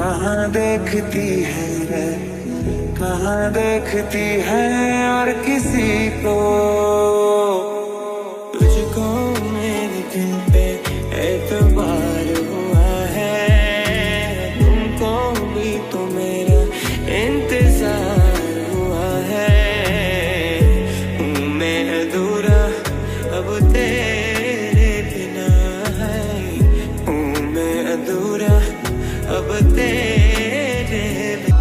कहाँ देखती है, कहाँ देखती है और किसी को। तुझको मेरे दिल पे एतबार हुआ है, तुमको भी तो मेरा इंतजार हुआ है। हूँ मैं अधूरा अब तेरे बिना है, हूँ मैं अधूरा अब तेरे बिना।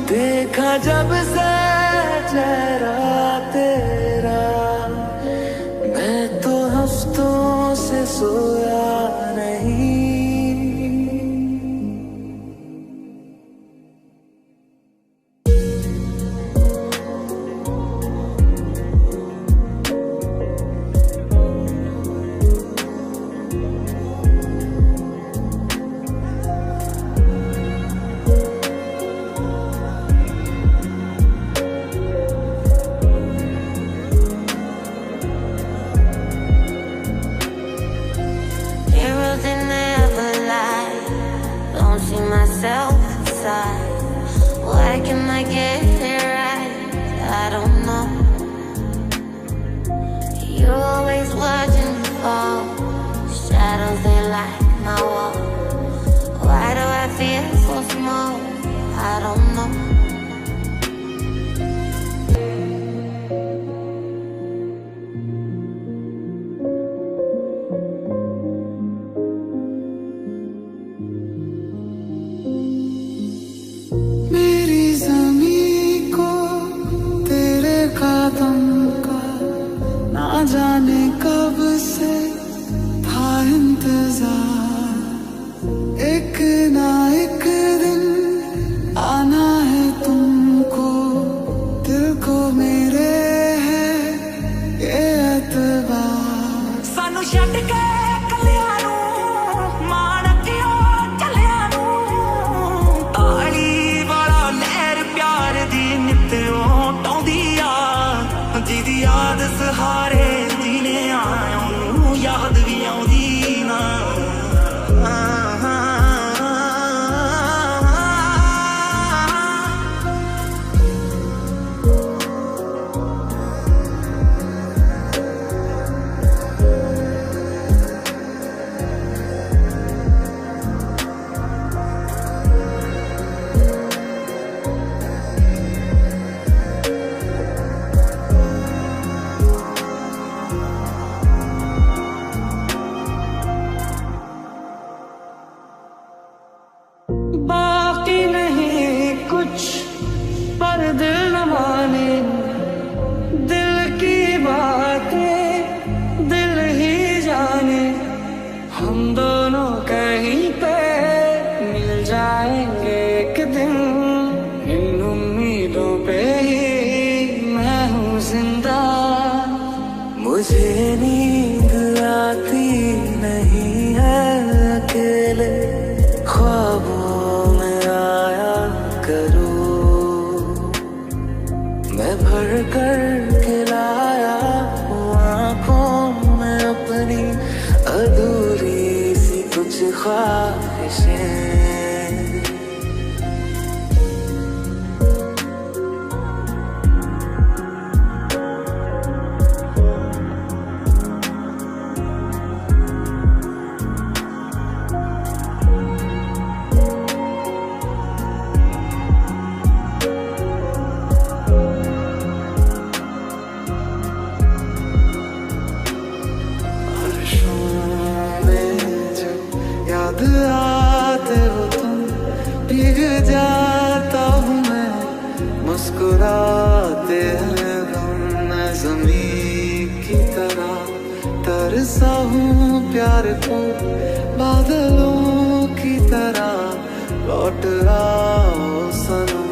देखा जब से चेहरा तेरा, मैं तो हफ्तों से सोया नहीं। Why can I get it right? I don't know. You're always watching me fall. Shadows, they like my wall. Why do I feel so small? I don't know. ना जाने कब से था इंतजार, एक ना एक दिन आना है तुमको। दिल को मेरे है ये एतबार। सानू छड्ड के कलियां नूं माणकियो चलिया नूं, ताली वाला लहर प्यार दी नित्यों टौंदी आ। जिदी याद सहारे जीने आया हूँ, याद भी आउंदी ना। बाकी नहीं कुछ पर दिल न माने, दिल की बातें दिल ही जाने। हम दोनों कहीं पे मिल जाएंगे एक दिन, इन उम्मीदों पे ही मैं हूँ जिंदा। मुझे नींद आती नहीं है अकेले, ख्वाबों में आया करूं मैं, भर कर के लाया हूँ आँखों में अपनी अधूरी सी कुछ ख्वाहिशें। याद आते सा हूँ प्यार को बादलों की तरह लौट आओ सनम।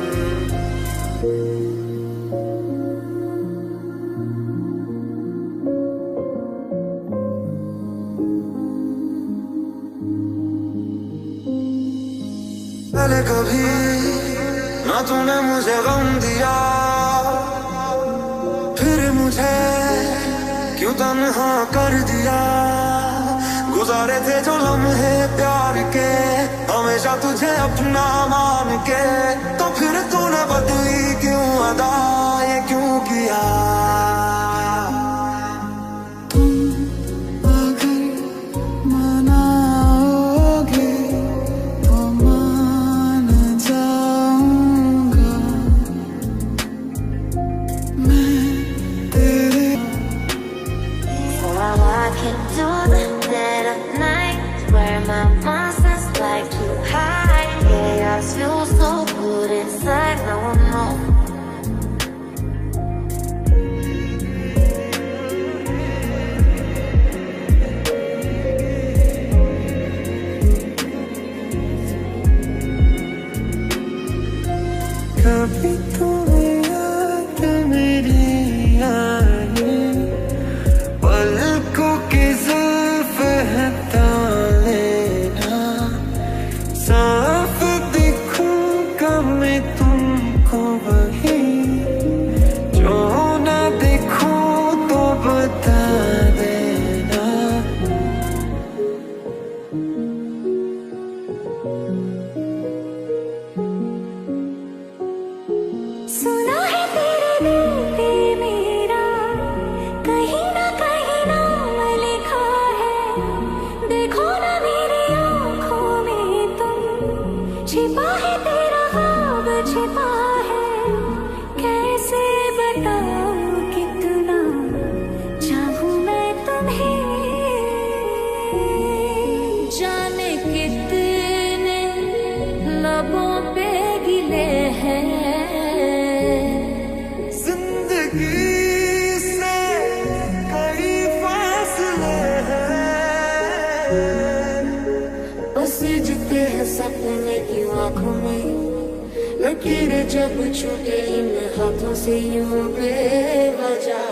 पहले कभी ना तूने मुझे गम दिया, फिर मुझे क्यों तन्हा कर दिया। गुजारे थे जो लम्हे प्यार के हमेशा तुझे अपना मान के, तो फिर तूने बदली क्यों अदा, ये क्यों किया। Feel so good inside, no one knows. कभी तुम्हें याद मेरी आए, पलकों की जुल्फ हटा लेना, साफ दिखूंगा मैं तुमको वही, जो ना दिखूं तो बता देना। सुना है तेरे दिल पे मेरा कहीं ना नाम लिखा है, देखो ना मेरी आँखों में तुम, छिपा है तेरा ख्वाब छिपा है। कैसे बताऊं कितना चाहूं मैं तुम्हें, जाने कितने लबों पे गिले हैं। सजते हैं सपने की आँखों में, लकीरें जब छूटे इन हाथों से यूं बेवजह।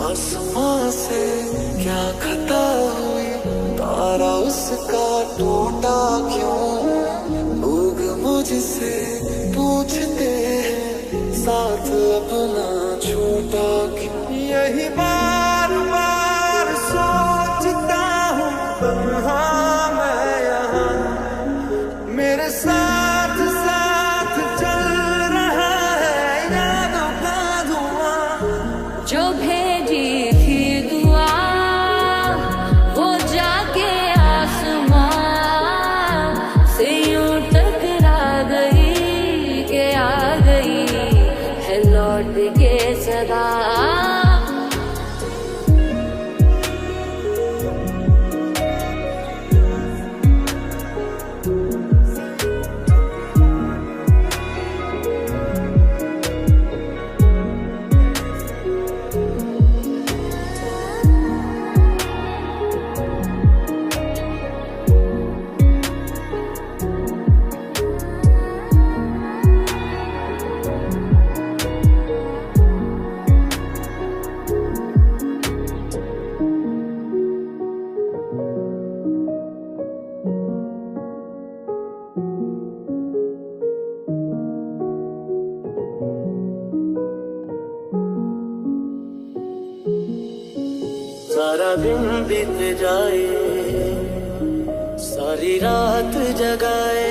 आसमां से क्या खता हुई, तारा उसका टूटा क्यों। लोग मुझसे पूछते हैं साथ अपना छूटा क्यों। यही बार बार सोचता हूँ तन्हा मैं यहाँ, मेरे साथ साथ चल रहा है यादों का धुआं। जो भेजी थी दुआ वो जाके आसमां से यूं टकरा गई के आ गई। दिन बीत जाए, सारी रात जगाए,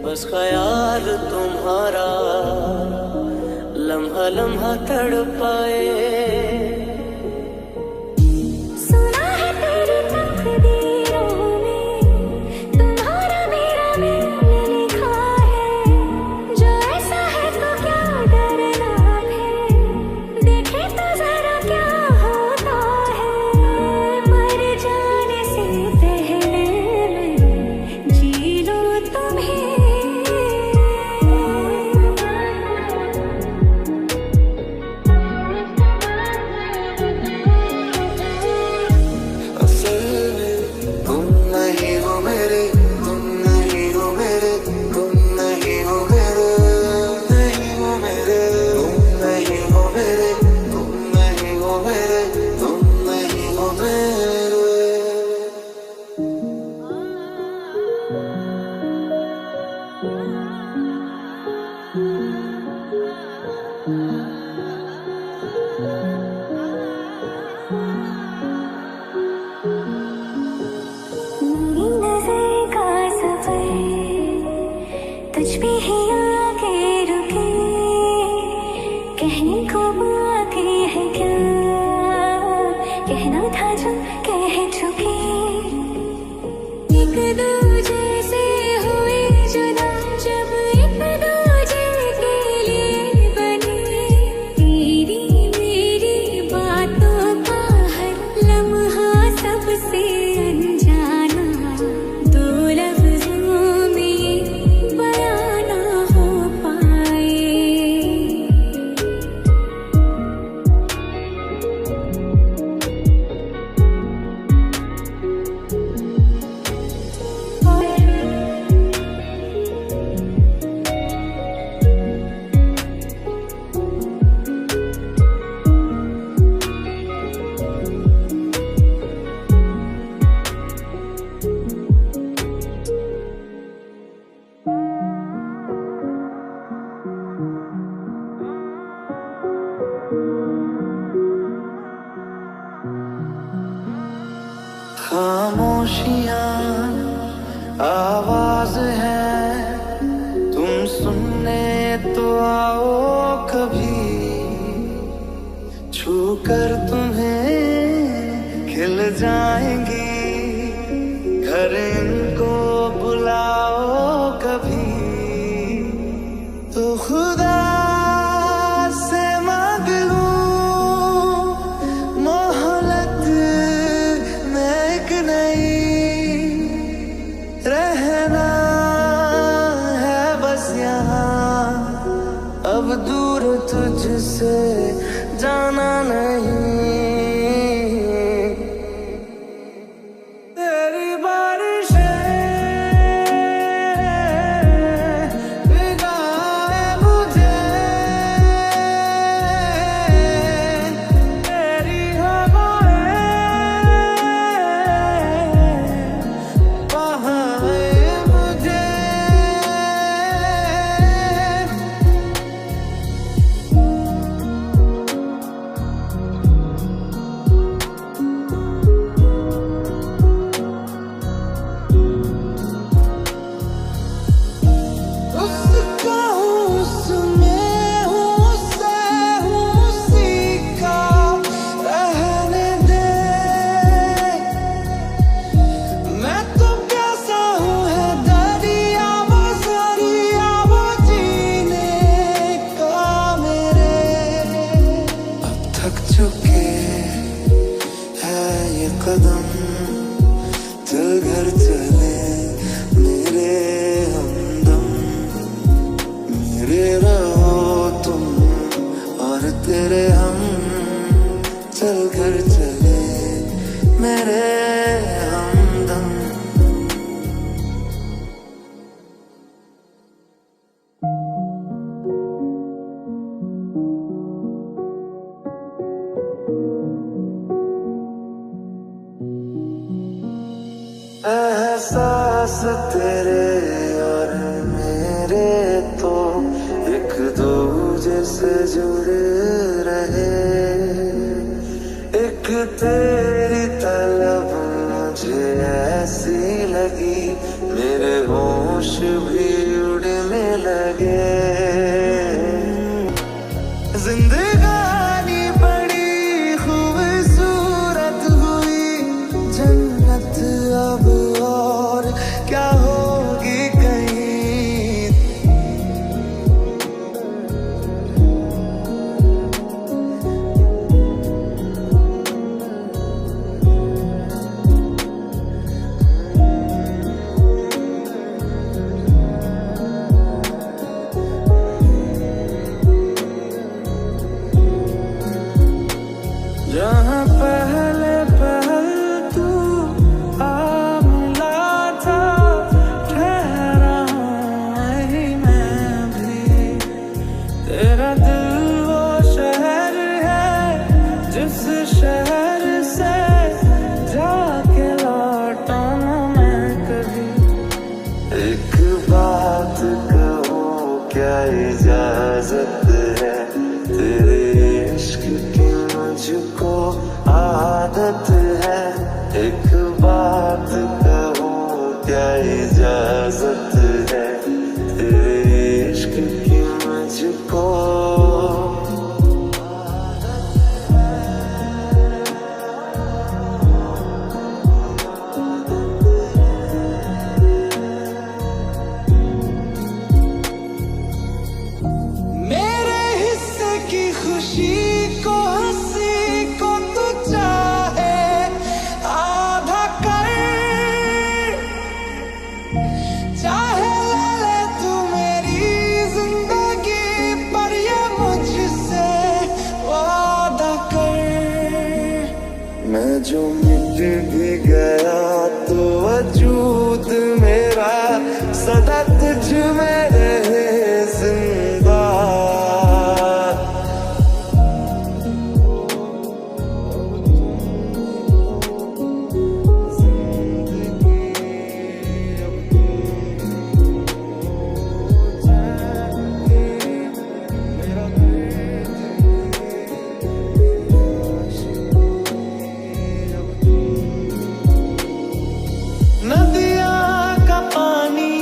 बस ख्याल तुम्हारा लम्हा लम्हा तड़पाए। खामोशियाँ आवाज है, तुम सुनने तो आओ कभी, छू कर तुम्हें खिल जाएंगी, घर इनको बुलाओ कभी। तो खुदा से मांग लूं मोहलत में एक नई, रहना है बस यहाँ, अब दूर तुझसे जाना नहीं। तेरी बारिशें भिगाए मुझे, तेरी हवाएं बहाए मुझे। उसका हूँ उसमें हूँ उससे हूँ उसी का, रहने दे। मैं तो प्यासा हूँ है दरिया वो सरिया वो जीने का मेरे। अब थक चुके है ये कदम, चल घर चले मेरे हमदम। मेरे रहो तुम और तेरे हम, चल घर चले मेरे हमदम। एहसास तेरे और मेरे तो एक दूजे से जुड़े रहे, एक तेरी तलब मुझे ऐसी लगी, मेरे होश भी उड़ने लगे। जिंदगानी बड़ी खूबसूरत हुई, जन्नत अब और क्या होगी कहीं। जहाँ पहले तू आ मिला था, ठहरा वहीं मैं भी। तेरा दिल वो शहर है जिस शहर से जाके लौटा ना मैं कभी। एक बात कहूँ क्या इजाजत है, तेरे इश्क की मुझको आदत है। एक बात कहूँ क्या इजाजत है, तेरे इश्क की मुझको। मेरे हिस्से की खुशी को मैं जो मिट भी गया तो वजूद मेरा सदा तुझ में रहे जिंदा। नदियाँ का पानी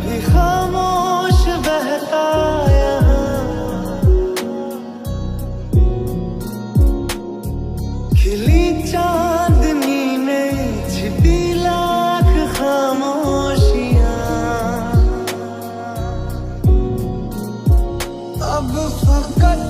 भी खामोश बहता यहाँ, खिली चांदनी में छिपी लाख खामोशियाँ। अब फकत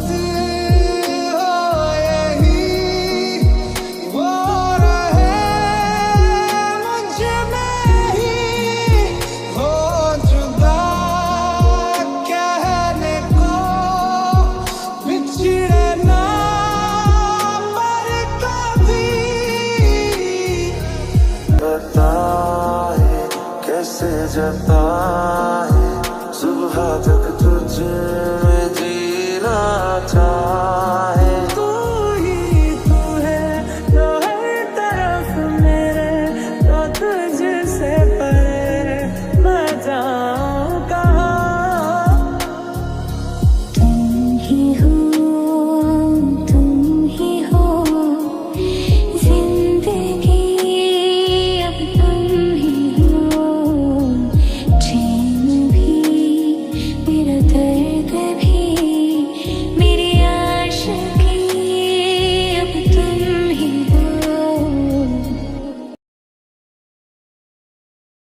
बताए कैसे जताए, सुबह तक तुझ में जीना